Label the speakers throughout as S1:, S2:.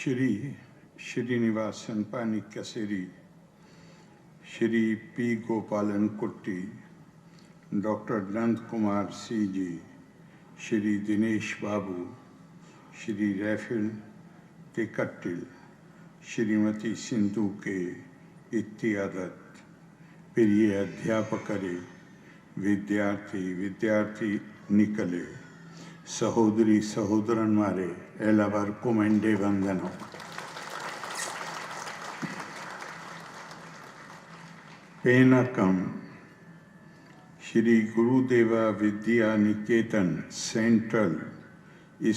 S1: Shri Srinivasan Panikaseri, Shri P. Gopalan Kutti, Dr. Nand Kumar C.G., Shri Dinesh Babu, Shri Rafil Tekattil, Shrimati Sindhu K. इत्यादि प्रिय अध्यापकरे विद्यार्थी निकले सहोदरी सहोदरन मारे एलावर्कुम एंडे वंदनम पेनकम श्री गुरुदेवा Vidyaniketan central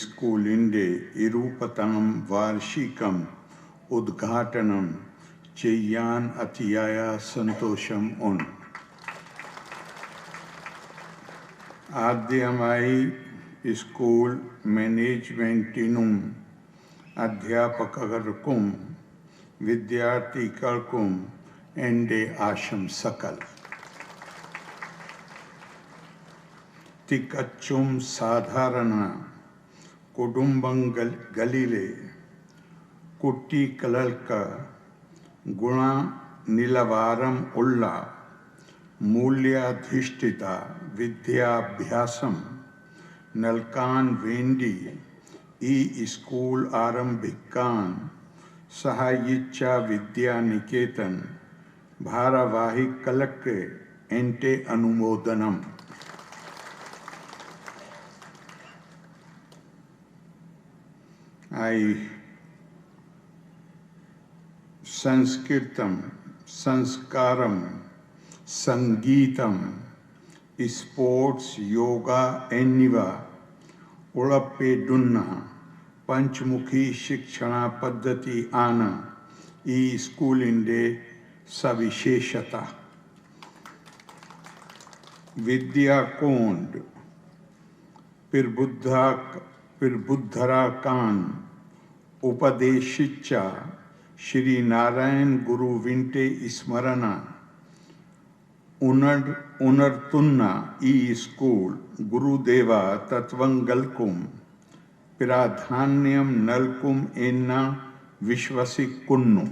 S1: school इंडे इरूपताम वार्षिकम उद्घाटनम चेय्यान अतियाया संतोषम उन आद्यमाई school मैनेजमेंटिनुम अध्यापकर्कुम विद्यार्थिकर्कुम एंडे आशंसकल तिकच्चुम साधारण कुडुंबंगल गलीले कुट्टी कललका गुणा निलवारम उल्ला मूल्याधिष्ठिता विद्याभ्यासम नलकान वेंडी ई स्कूल आरंभिकान सहायिच्चा विद्यानिकेतन भारवाही कलक्के एंटे अनुमोदनम आई संस्कृतम संस्कारम संगीतम स्पोर्ट्स योगा एन्निवा उड़प्पेडुन्ना पंचमुखी शिक्षण पद्धति आना ई स्कूल इंडे सविशेषता विद्या कोंड पिरबुद्धरा कान उपदेशिच्चा श्री नारायण गुरु विंटे स्मरणा उनर्तुन्ना ई स्कूल गुरुदेवा तत्वंगलकुम प्राधान्यम नलकुम एन्ना विश्वसिकुन्नु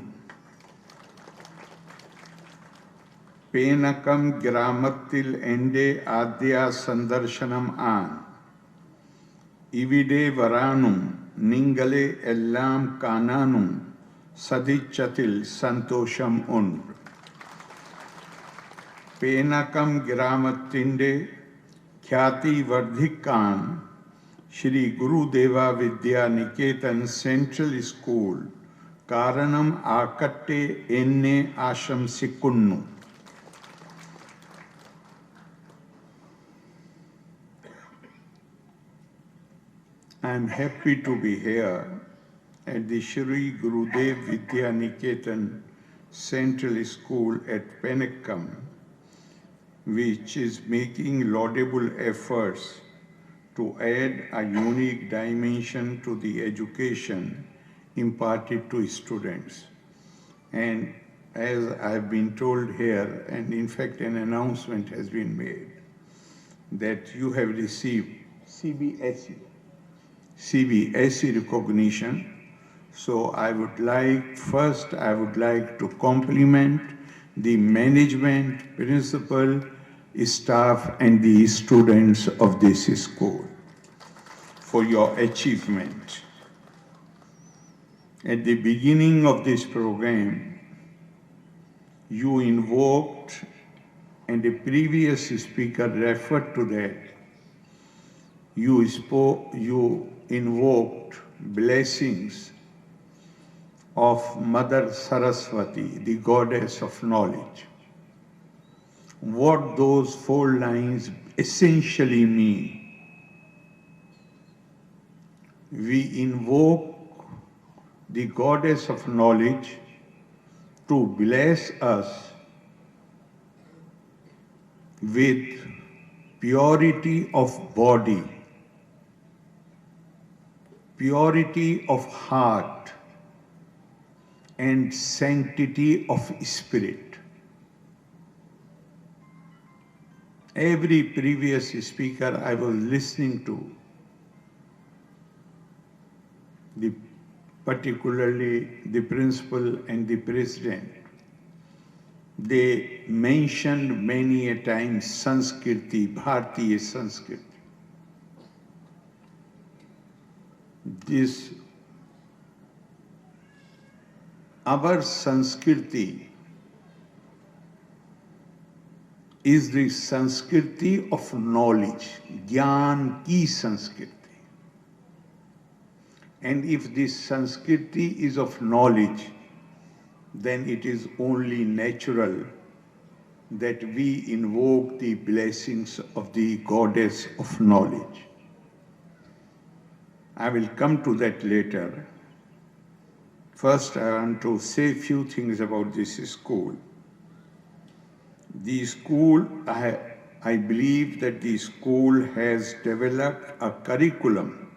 S1: पेनकम ग्रामत्तिल एंडे आद्या संदर्शनम आन इविडे वरानुम निंगले एल्लाम कानानुम सदिच्चतिल संतोषम उन पेनकम ग्रामत्तिंडे ख्याति वर्धिकान श्री गुरुदेवा विद्यानिकेतन सेंट्रल स्कूल कारणम आकट्टे एन्ने आशंसिकुन्नु I am happy to be here at the Sri Gurudeva Vidyanikethan Central School at Penakam, which is making laudable efforts to add a unique dimension to the education imparted to students. And as I have been told here, and in fact an announcement has been made, that you have received CBSE recognition. So I would like to compliment the management, principal, staff and the students of this school for your achievement. At the beginning of this program, you invoked, and the previous speaker referred to that, you invoked blessings of Mother Saraswati, the goddess of knowledge. What those 4 lines essentially mean. We invoke the goddess of knowledge to bless us with purity of body, purity of heart, and sanctity of spirit. Every previous speaker I was listening to, the particularly the principal and the president, they mentioned many a time Sanskriti, Bharatiya Sanskriti. This, our Sanskriti is the Sanskriti of knowledge, Gyan ki Sanskriti. And if this Sanskriti is of knowledge, then it is only natural that we invoke the blessings of the goddess of knowledge. I will come to that later. First, I want to say a few things about this school. The school, I believe that the school has developed a curriculum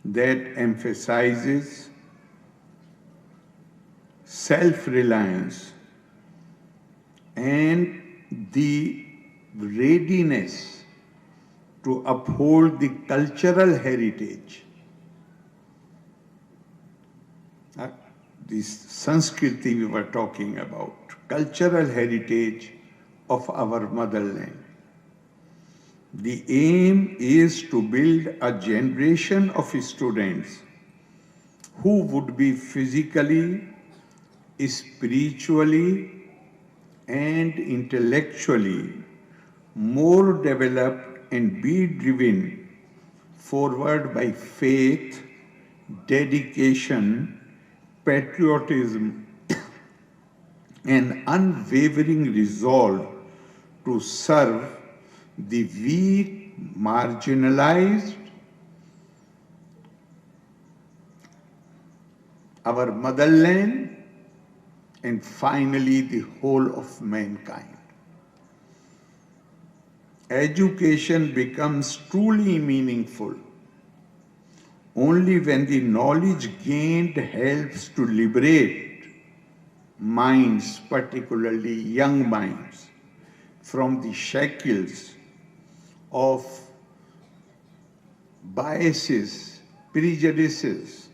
S1: that emphasizes self-reliance and the readiness to uphold the cultural heritage. This Sanskriti we were talking about, cultural heritage of our motherland. The aim is to build a generation of students who would be physically, spiritually, and intellectually more developed and be driven forward by faith, dedication, patriotism, and unwavering resolve to serve the weak, marginalized, our motherland, and finally the whole of mankind. Education becomes truly meaningful only when the knowledge gained helps to liberate minds, particularly young minds, from the shackles of biases, prejudices,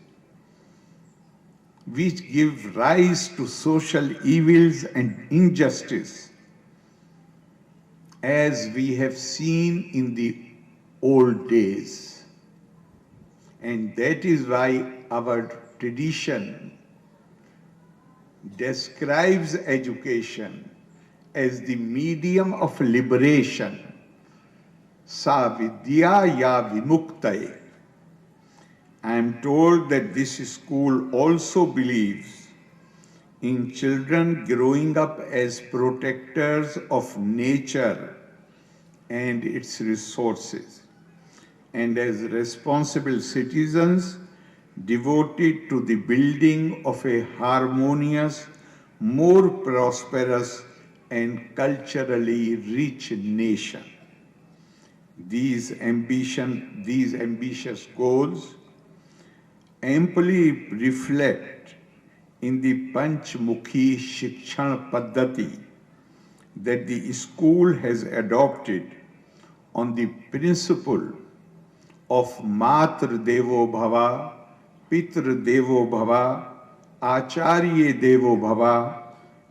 S1: which give rise to social evils and injustice, as we have seen in the old days. And that is why our tradition describes education as the medium of liberation, sa vidya ya vimuktaye. I am told that this school also believes in children growing up as protectors of nature and its resources, and as responsible citizens devoted to the building of a harmonious, more prosperous, and culturally rich nation. These ambitious goals amply reflect in the Pancha mukhi Sikshan Paddhati that the school has adopted on the principle of Matra Devo Bhava, Pitra Devo Bhava, Acharya Devo Bhava,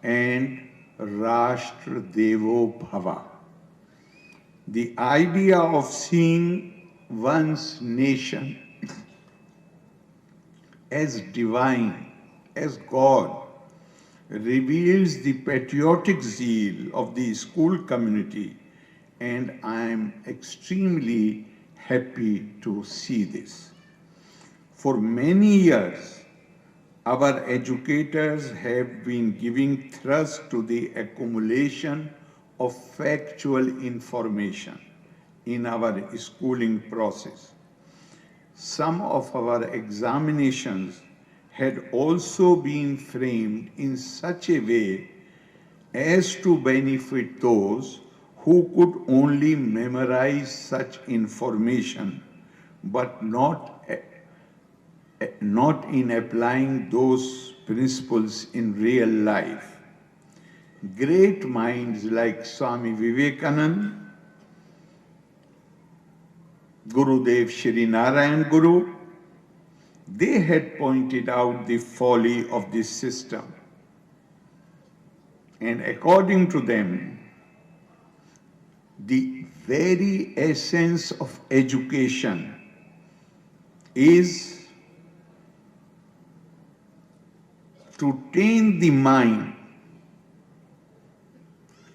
S1: and Rashtra Devo Bhava. The idea of seeing one's nation as divine, as God, reveals the patriotic zeal of the school community, and I am extremely happy to see this. For many years, our educators have been giving thrust to the accumulation of factual information in our schooling process. Some of our examinations had also been framed in such a way as to benefit those who could only memorize such information, but not in applying those principles in real life. Great minds like Swami Vivekananda, Gurudev Shri Narayan Guru, they had pointed out the folly of this system. And according to them, the very essence of education is to train the mind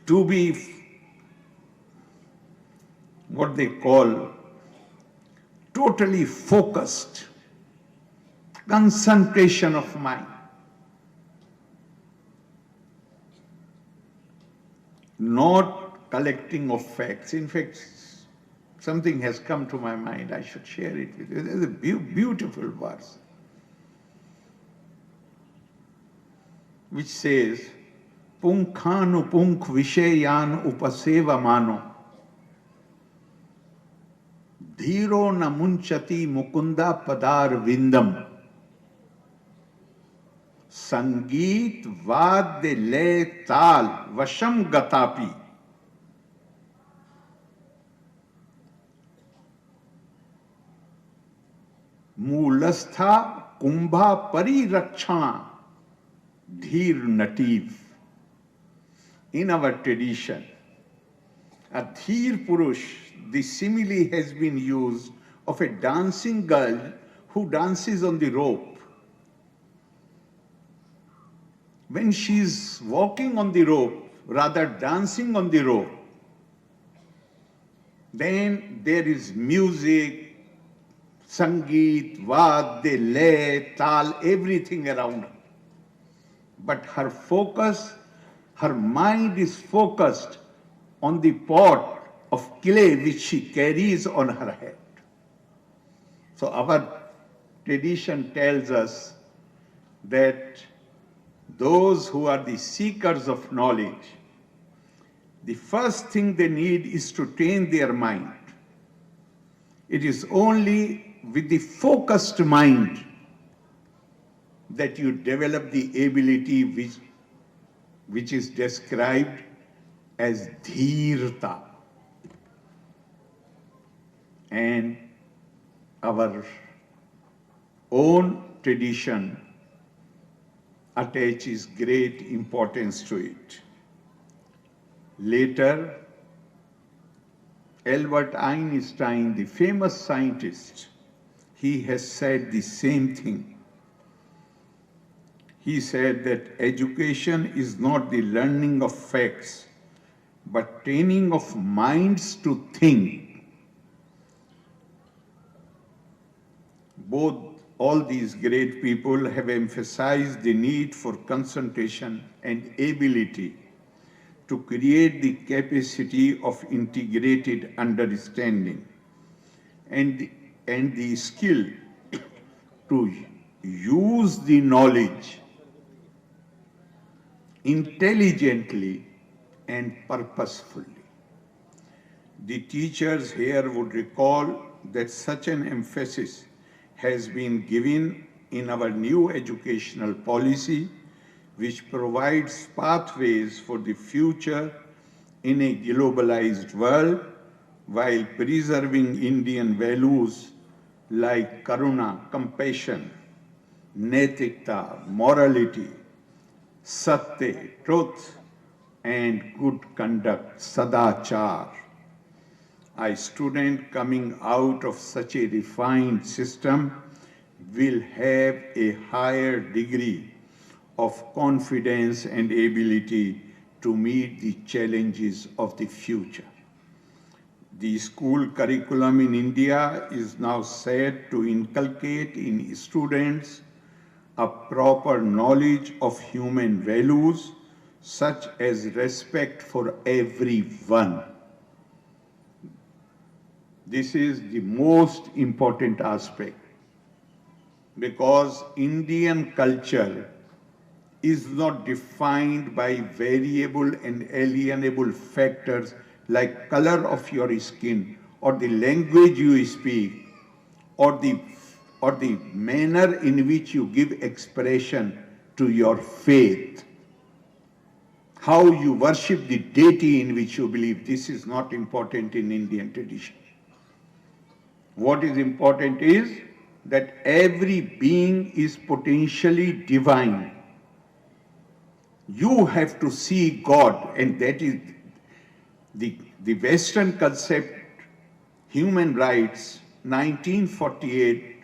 S1: to be what they call totally focused, concentration of mind. Not collecting of facts. In fact, something has come to my mind, I should share it with you. There's a beautiful verse which says, Punkhanu punk vishayan upaseva mano dhiro na munchati mukunda padar vindam संगीत वाद्य लय ताल वशम गतापि मूलस्था कुंभा परिरक्षणा धीर नटीव. In our tradition, a dheer purush, the simile has been used of a dancing girl who dances on the rope. When she's walking on the rope, rather dancing on the rope, then there is music, sangeet, vaadya, lay, tal, everything around her. But her focus, her mind is focused on the pot of clay which she carries on her head. So our tradition tells us that those who are the seekers of knowledge, the first thing they need is to train their mind. It is only with the focused mind that you develop the ability which is described as dheerta. And our own tradition attaches great importance to it. Later, Albert Einstein, the famous scientist, he has said the same thing. He said that education is not the learning of facts, but training of minds to think. All these great people have emphasized the need for concentration and ability to create the capacity of integrated understanding and the skill to use the knowledge intelligently and purposefully. The teachers here would recall that such an emphasis has been given in our new educational policy, which provides pathways for the future in a globalized world while preserving Indian values like karuna, compassion, naitikta, morality, satya, truth, and good conduct, sadachar. A student coming out of such a refined system will have a higher degree of confidence and ability to meet the challenges of the future. The school curriculum in India is now set to inculcate in students a proper knowledge of human values such as respect for everyone. This is the most important aspect because Indian culture is not defined by variable and alienable factors like color of your skin or the language you speak or the manner in which you give expression to your faith. How you worship the deity in which you believe, this is not important in Indian tradition. What is important is that every being is potentially divine. You have to see God, and that is the Western concept, human rights, 1948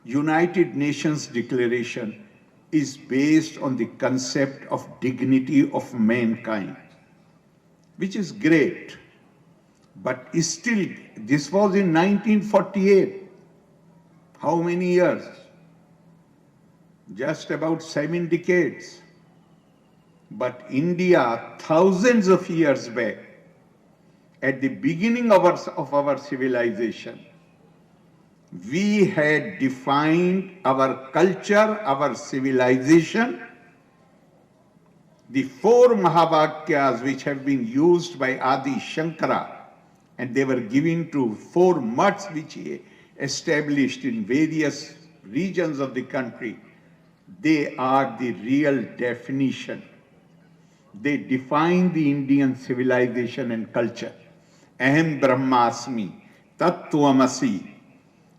S1: United Nations Declaration is based on the concept of dignity of mankind, which is great. But still, this was in 1948. How many years? Just about 7 decades. But India, thousands of years back, at the beginning of our civilization, we had defined our culture, our civilization. The 4 Mahavakyas which have been used by Adi Shankara, and they were given to 4 mutts which he established in various regions of the country. They are the real definition. They define the Indian civilization and culture. Aham Brahmasmi, Tattvamasi,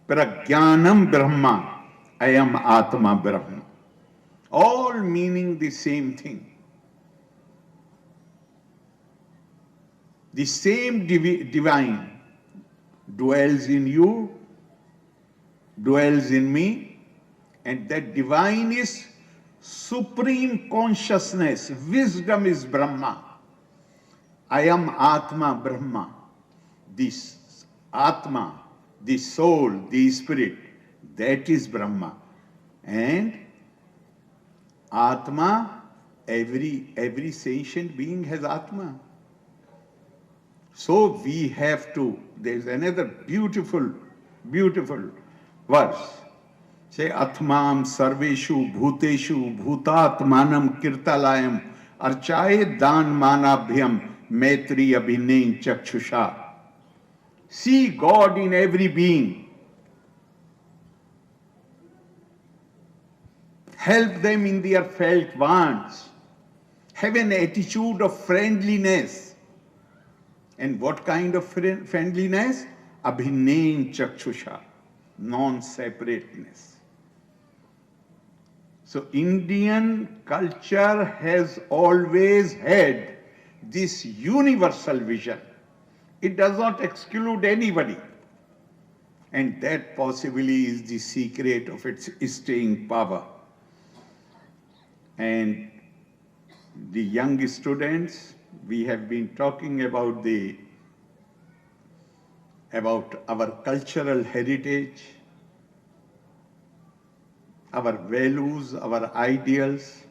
S1: Prajnanam Brahma, Ayam Atma Brahma. All meaning the same thing. The same divine dwells in you, dwells in me, and that divine is supreme consciousness. Wisdom is Brahma. I am Atma Brahma. This Atma, the soul, the spirit, that is Brahma. And Atma, every sentient being has Atma. So we have to, there's another beautiful verse. Say, Atmam sarveshu bhuteshu bhutatmanam kirtalayam archaye dan manabhyam maitri abhinain chakshusha. See God in every being. Help them in their felt wants. Have an attitude of friendliness. And what kind of friendliness? Abhinain chakshusha, non-separateness. So Indian culture has always had this universal vision. It does not exclude anybody. And that possibly is the secret of its staying power. And the young students, we have been talking about our cultural heritage, our values, our ideals.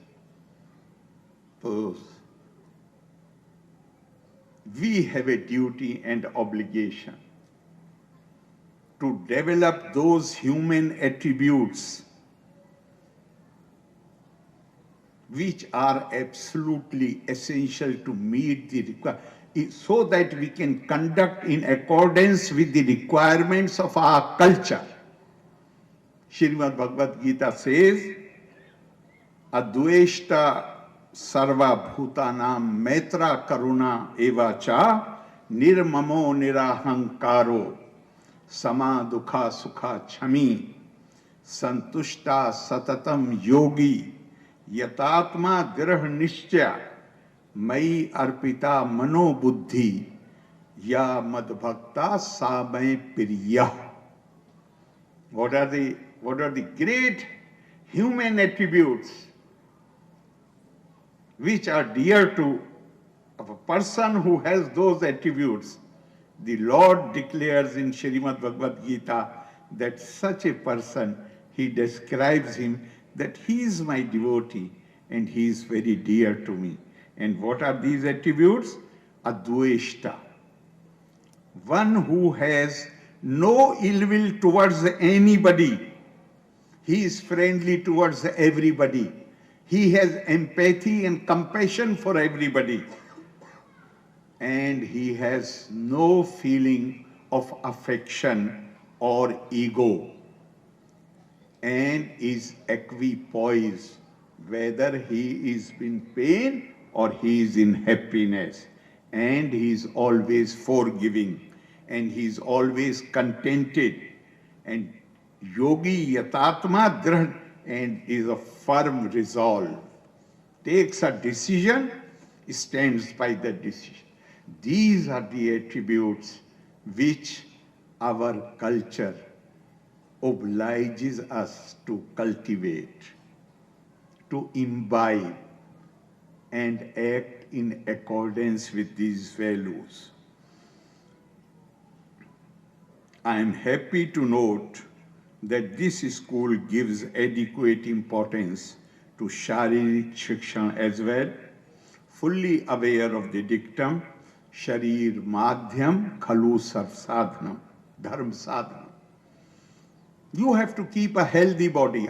S1: We have a duty and obligation to develop those human attributes which are absolutely essential to meet the requirement, so that we can conduct in accordance with the requirements of our culture. Srimad Bhagavad Gita says, Adveshta sarva bhutanam maitra karuna eva cha nirmamo nirahankaro sama dukha sukha chami santushta satatam yogi yatatma dirah nishchya mai arpita mano buddhi ya madbhakta sa mai priya. What are the great human attributes which are dear to a person who has those attributes? The Lord declares in Srimad Bhagavad Gita that such a person, he describes him that he is my devotee and he is very dear to me. And what are these attributes? Adveshta. One who has no ill will towards anybody. He is friendly towards everybody. He has empathy and compassion for everybody. And he has no feeling of affection or ego. And is equipoised, whether he is in pain or he is in happiness. And he is always forgiving. And he is always contented. And yogi yatatma drad, and is a firm resolve. Takes a decision, stands by that decision. These are the attributes which our culture obliges us to cultivate, to imbibe, and act in accordance with these values. I am happy to note that this school gives adequate importance to Sharirik Sikshan as well, fully aware of the dictum, Sharir Madhyam Khalu Sarv Sadhanam, Dharm Sadhanam. You have to keep a healthy body.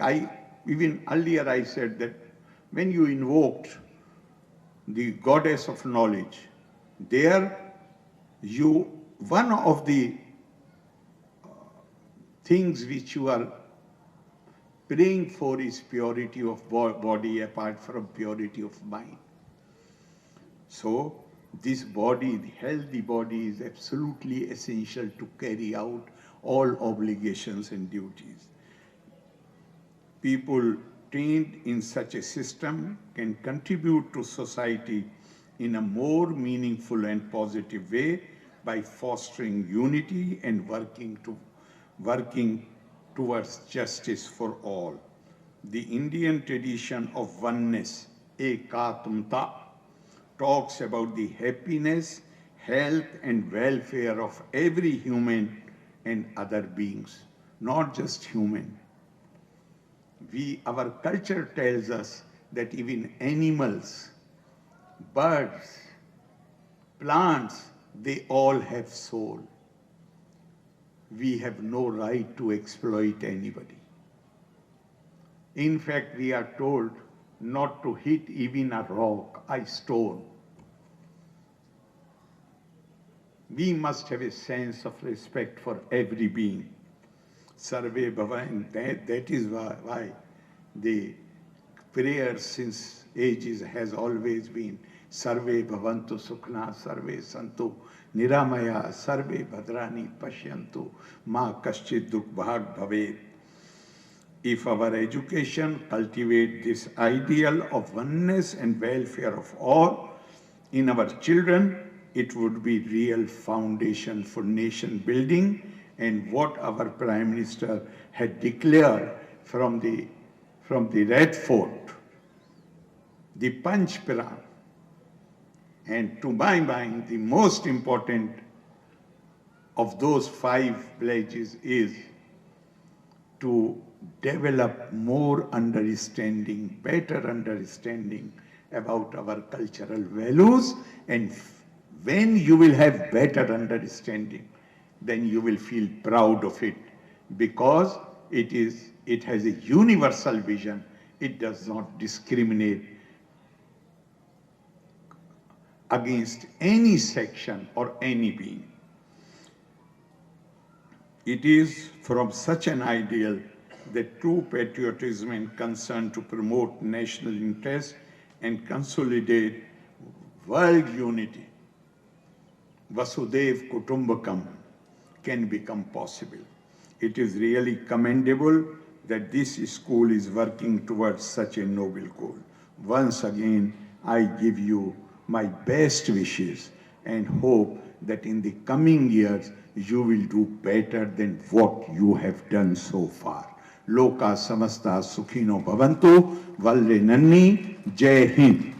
S1: Even earlier I said that when you invoked the goddess of knowledge, there one of the things which you are praying for is purity of body apart from purity of mind. So this body, the healthy body, is absolutely essential to carry out all obligations and duties. People trained in such a system can contribute to society in a more meaningful and positive way by fostering unity and working towards justice for all. The Indian tradition of oneness, ekatmata, talks about the happiness, health, and welfare of every human and other beings, not just human. Our culture tells us that even animals, birds, plants, they all have soul. We have no right to exploit anybody. In fact, we are told not to hit even a rock, a stone. We must have a sense of respect for every being. Sarve Bhavan, that is why the prayer since ages has always been Sarve Bhavantu Sukhna, Sarve Santu Niramaya, Sarve Bhadrani Pashyantu, Ma Kaschid Dukh Bhag Bhaved. If our education cultivate this ideal of oneness and welfare of all in our children, it would be real foundation for nation building, and what our Prime Minister had declared from the Red Fort, the Panch Piran. And to my mind, the most important of those 5 pledges is to develop more understanding, better understanding about our cultural values. And when you will have better understanding, then you will feel proud of it, because it has a universal vision. It does not discriminate against any section or any being. It is from such an ideal that true patriotism and concern to promote national interest and consolidate world unity, Vasudev Kutumbakam, can become possible. It is really commendable that this school is working towards such a noble goal. Once again, I give you my best wishes and hope that in the coming years you will do better than what you have done so far. Loka samasta sukhino bhavantu, Valre Nanni, Jai Hind.